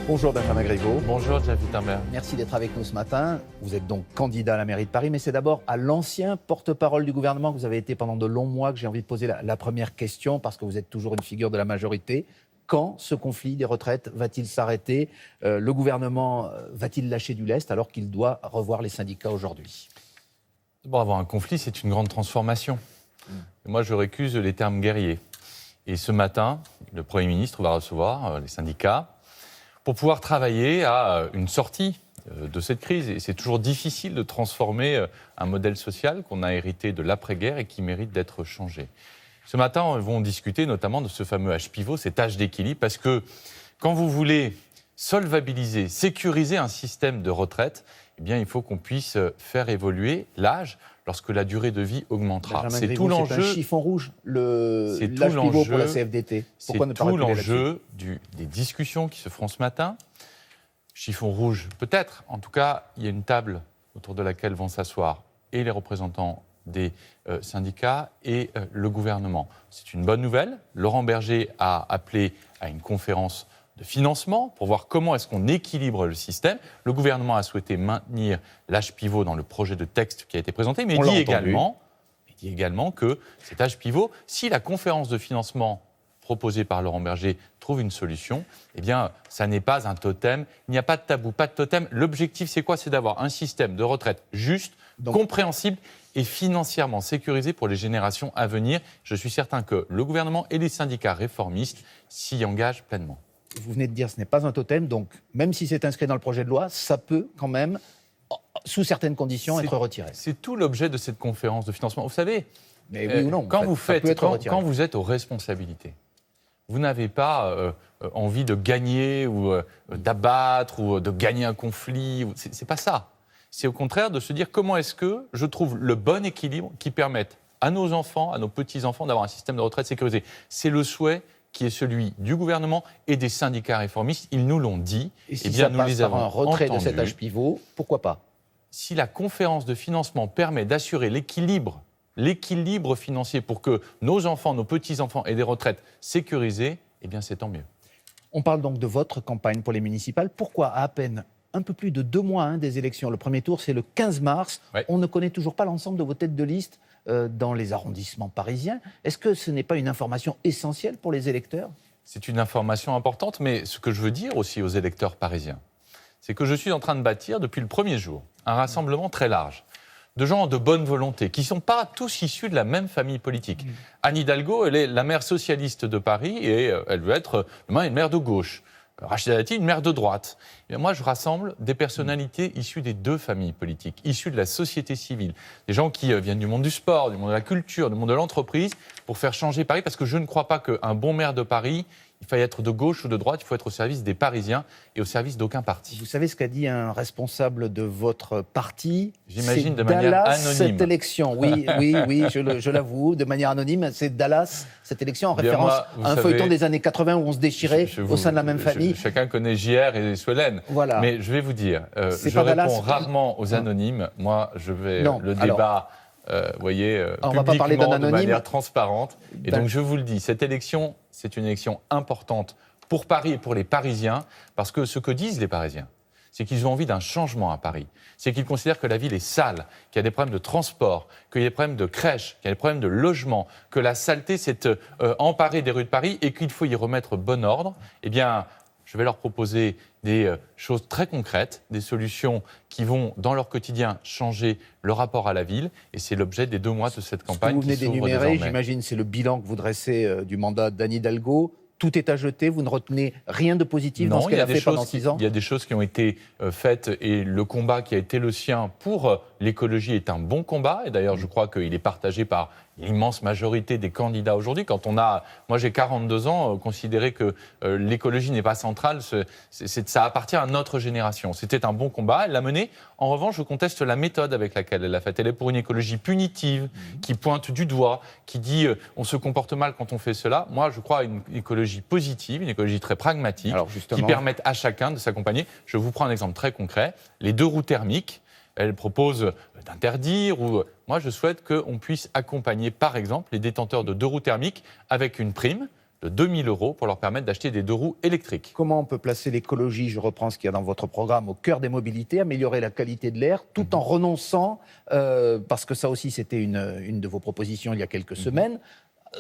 Bonjour Benjamin Grégo. Bonjour Jeff Wittenberg. Merci d'être avec nous ce matin. Vous êtes donc candidat à la mairie de Paris, mais c'est d'abord à l'ancien porte-parole du gouvernement que vous avez été pendant de longs mois que j'ai envie de poser la première question, parce que vous êtes toujours une figure de la majorité. Quand ce conflit des retraites va-t-il s'arrêter ? Le gouvernement va-t-il lâcher du lest alors qu'il doit revoir les syndicats aujourd'hui ? D'abord, avoir un conflit, c'est une grande transformation. Et moi, je récuse les termes guerriers. Et ce matin, le Premier ministre va recevoir les syndicats pour pouvoir travailler à une sortie de cette crise. Et c'est toujours difficile de transformer un modèle social qu'on a hérité de l'après-guerre et qui mérite d'être changé. Ce matin, ils vont discuter notamment de ce fameux âge pivot, cet âge d'équilibre, parce que quand vous voulez solvabiliser, sécuriser un système de retraite, eh bien, il faut qu'on puisse faire évoluer l'âge lorsque la durée de vie augmentera. C'est tout l'enjeu. C'est un chiffon rouge, l'âge pivot pour la CFDT. Pourquoi ne pas tout l'enjeu des discussions qui se feront ce matin. Chiffon rouge, peut-être. En tout cas, il y a une table autour de laquelle vont s'asseoir et les représentants des syndicats et le gouvernement. C'est une bonne nouvelle. Laurent Berger a appelé à une conférence de financement pour voir comment est-ce qu'on équilibre le système. Le gouvernement a souhaité maintenir l'âge pivot dans le projet de texte qui a été présenté, mais il dit également que cet âge pivot, si la conférence de financement proposée par Laurent Berger trouve une solution, eh bien, ça n'est pas un totem. Il n'y a pas de tabou, pas de totem. L'objectif, c'est quoi ? C'est d'avoir un système de retraite juste, compréhensible et financièrement sécurisé pour les générations à venir. Je suis certain que le gouvernement et les syndicats réformistes s'y engagent pleinement. Vous venez de dire que ce n'est pas un totem, donc même si c'est inscrit dans le projet de loi, ça peut quand même, sous certaines conditions, être retiré. C'est tout l'objet de cette conférence de financement. Vous savez, mais oui ou non, quand vous êtes aux responsabilités, vous n'avez pas envie de gagner ou d'abattre ou de gagner un conflit. C'est pas ça. C'est au contraire de se dire comment est-ce que je trouve le bon équilibre qui permette à nos enfants, à nos petits-enfants d'avoir un système de retraite sécurisé. C'est le souhait qui est celui du gouvernement et des syndicats réformistes. Ils nous l'ont dit. Et si ça passe par un retrait de cet âge pivot, pourquoi pas ? Si la conférence de financement permet d'assurer l'équilibre financier pour que nos enfants, nos petits-enfants aient des retraites sécurisées, eh bien c'est tant mieux. On parle donc de votre campagne pour les municipales. Pourquoi à peine un peu plus de 2 mois des élections, le premier tour c'est le 15 mars, on ne connaît toujours pas l'ensemble de vos têtes de liste dans les arrondissements parisiens. Est-ce que ce n'est pas une information essentielle pour les électeurs ? C'est une information importante, mais ce que je veux dire aussi aux électeurs parisiens, c'est que je suis en train de bâtir depuis le premier jour un rassemblement très large de gens de bonne volonté, qui ne sont pas tous issus de la même famille politique. Anne Hidalgo, elle est la maire socialiste de Paris et elle veut être demain une maire de gauche. Rachida Dati, une maire de droite. Et bien moi, je rassemble des personnalités issues des 2 familles politiques, issues de la société civile, des gens qui viennent du monde du sport, du monde de la culture, du monde de l'entreprise, pour faire changer Paris, parce que je ne crois pas qu'un bon maire de Paris, il faille être de gauche ou de droite, il faut être au service des Parisiens et au service d'aucun parti. Vous savez ce qu'a dit un responsable de votre parti ? J'imagine de manière anonyme. Cette élection, oui, je l'avoue, de manière anonyme, c'est Dallas, cette élection, en référence à un feuilleton des années 80 où on se déchirait au sein de la même famille. Chacun connaît JR et Solène. Voilà. Mais je vais vous dire, je réponds rarement aux anonymes. Moi, je vais le débat... publiquement, de manière transparente. Et donc, je vous le dis, cette élection, c'est une élection importante pour Paris et pour les Parisiens, parce que ce que disent les Parisiens, c'est qu'ils ont envie d'un changement à Paris. C'est qu'ils considèrent que la ville est sale, qu'il y a des problèmes de transport, qu'il y a des problèmes de crèche, qu'il y a des problèmes de logement, que la saleté s'est emparée des rues de Paris et qu'il faut y remettre bon ordre. Eh bien, je vais leur proposer des choses très concrètes, des solutions qui vont, dans leur quotidien, changer le rapport à la ville. Et c'est l'objet des 2 mois de cette campagne qui s'ouvre désormais. Ce que vous venez d'énumérer, j'imagine, c'est le bilan que vous dressez du mandat d'Anne Hidalgo. Tout est à jeter, vous ne retenez rien de positif dans ce qu'elle a fait pendant 6 ans ? Il y a des choses qui ont été faites et le combat qui a été le sien pour l'écologie est un bon combat. Et d'ailleurs, je crois qu'il est partagé par l'immense majorité des candidats aujourd'hui. Moi j'ai 42 ans, considérer que l'écologie n'est pas centrale, ça appartient à notre génération. C'était un bon combat, elle l'a mené. En revanche, je conteste la méthode avec laquelle elle l'a faite. Elle est pour une écologie punitive, qui pointe du doigt, qui dit on se comporte mal quand on fait cela. Moi, je crois à une écologie positive, une écologie très pragmatique, qui permette à chacun de s'accompagner. Je vous prends un exemple très concret. Les 2 roues thermiques, elle propose d'interdire moi je souhaite qu'on puisse accompagner par exemple les détenteurs de 2 roues thermiques avec une prime de 2 000 € pour leur permettre d'acheter des 2 roues électriques. Comment on peut placer l'écologie, je reprends ce qu'il y a dans votre programme, au cœur des mobilités, améliorer la qualité de l'air, tout en renonçant, parce que ça aussi c'était une de vos propositions il y a quelques semaines,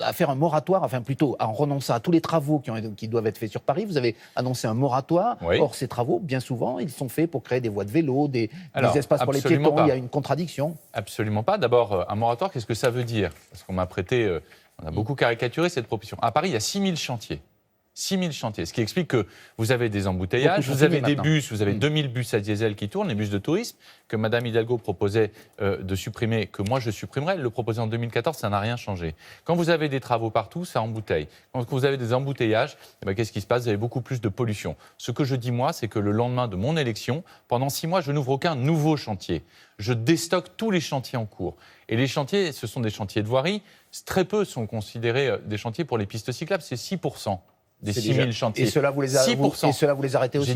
à faire un moratoire, enfin plutôt en renonçant à tous les travaux qui doivent être faits sur Paris. Vous avez annoncé un moratoire. Oui. Or, ces travaux, bien souvent, ils sont faits pour créer des voies de vélo, des espaces pour les absolument piétons. pas. Il y a une contradiction. Absolument pas. D'abord, un moratoire, qu'est-ce que ça veut dire? Parce qu'on m'a prêté, on a beaucoup caricaturé cette proposition. À Paris, il y a 6 000 chantiers. 6 000 chantiers, ce qui explique que vous avez des embouteillages, vous avez des bus, vous avez 2000 bus à diesel qui tournent, les bus de tourisme, que Mme Hidalgo proposait de supprimer, que moi je supprimerais, elle le proposait en 2014, ça n'a rien changé. Quand vous avez des travaux partout, ça embouteille. Quand vous avez des embouteillages, eh bien, qu'est-ce qui se passe? Vous avez beaucoup plus de pollution. Ce que je dis moi, c'est que le lendemain de mon élection, pendant 6 mois, je n'ouvre aucun nouveau chantier. Je déstocke tous les chantiers en cours. Et les chantiers, ce sont des chantiers de voirie, très peu sont considérés des chantiers pour les pistes cyclables, c'est 6%. Des 6 000 chantiers. Et cela, vous les, vous les arrêtez aussi?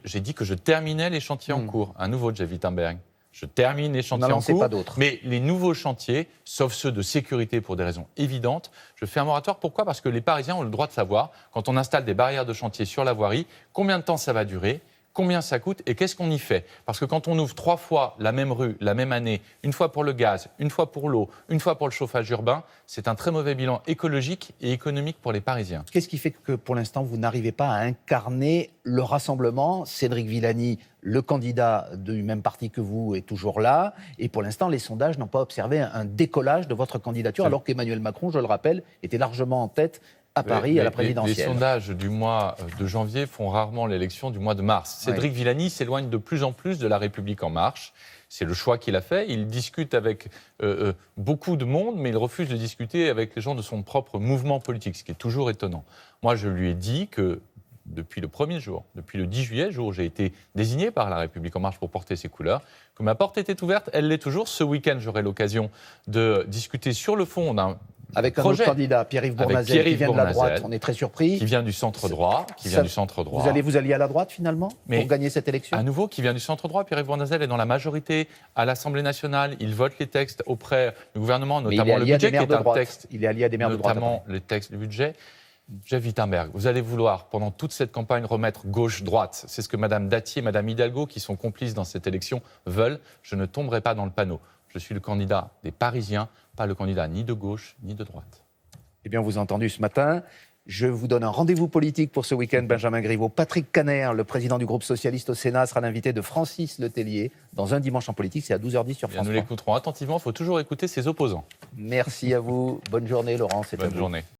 J'ai dit que je terminais les chantiers en cours. Un nouveau Jeff Wittenberg. Je termine les chantiers en cours. Pas d'autres. Mais les nouveaux chantiers, sauf ceux de sécurité pour des raisons évidentes, je fais un moratoire. Pourquoi? Parce que les Parisiens ont le droit de savoir, quand on installe des barrières de chantier sur la voirie, combien de temps ça va durer, combien ça coûte et qu'est-ce qu'on y fait. Parce que quand on ouvre 3 fois la même rue, la même année, une fois pour le gaz, une fois pour l'eau, une fois pour le chauffage urbain, c'est un très mauvais bilan écologique et économique pour les Parisiens. Qu'est-ce qui fait que pour l'instant vous n'arrivez pas à incarner le rassemblement? Cédric Villani, le candidat du même parti que vous, est toujours là. Et pour l'instant, les sondages n'ont pas observé un décollage de votre candidature, alors qu'Emmanuel Macron, je le rappelle, était largement en tête à Paris, à la présidentielle. Les sondages du mois de janvier font rarement l'élection du mois de mars. Cédric Villani s'éloigne de plus en plus de La République En Marche. C'est le choix qu'il a fait. Il discute avec beaucoup de monde, mais il refuse de discuter avec les gens de son propre mouvement politique, ce qui est toujours étonnant. Moi, je lui ai dit que depuis le premier jour, depuis le 10 juillet, jour où j'ai été désigné par La République En Marche pour porter ses couleurs, que ma porte était ouverte, elle l'est toujours. Ce week-end, j'aurai l'occasion de discuter sur le fond d'un avec un autre candidat, Pierre-Yves Bournazel, qui vient de la droite, on est très surpris. Qui vient du centre-droit. Vous alliez à la droite, finalement, pour gagner cette élection? À nouveau, qui vient du centre-droit. Pierre-Yves Bournazel est dans la majorité à l'Assemblée nationale. Il vote les textes auprès du gouvernement, notamment le budget, qui est un texte. Il est allié à des maires de droite. Notamment les textes du budget. Jeff Wittenberg, vous allez vouloir, pendant toute cette campagne, remettre gauche-droite. C'est ce que Mme Datier et Mme Hidalgo, qui sont complices dans cette élection, veulent. Je ne tomberai pas dans le panneau. Je suis le candidat des Parisiens, pas le candidat ni de gauche ni de droite. Eh bien, vous avez entendu ce matin. Je vous donne un rendez-vous politique pour ce week-end, Benjamin Griveaux. Patrick Caner, le président du groupe socialiste au Sénat, sera l'invité de Francis Letellier dans Un dimanche en politique. C'est à 12h10 sur France 3. Nous l'écouterons attentivement. Il faut toujours écouter ses opposants. Merci à vous. Bonne journée, Laurence. Bonne journée.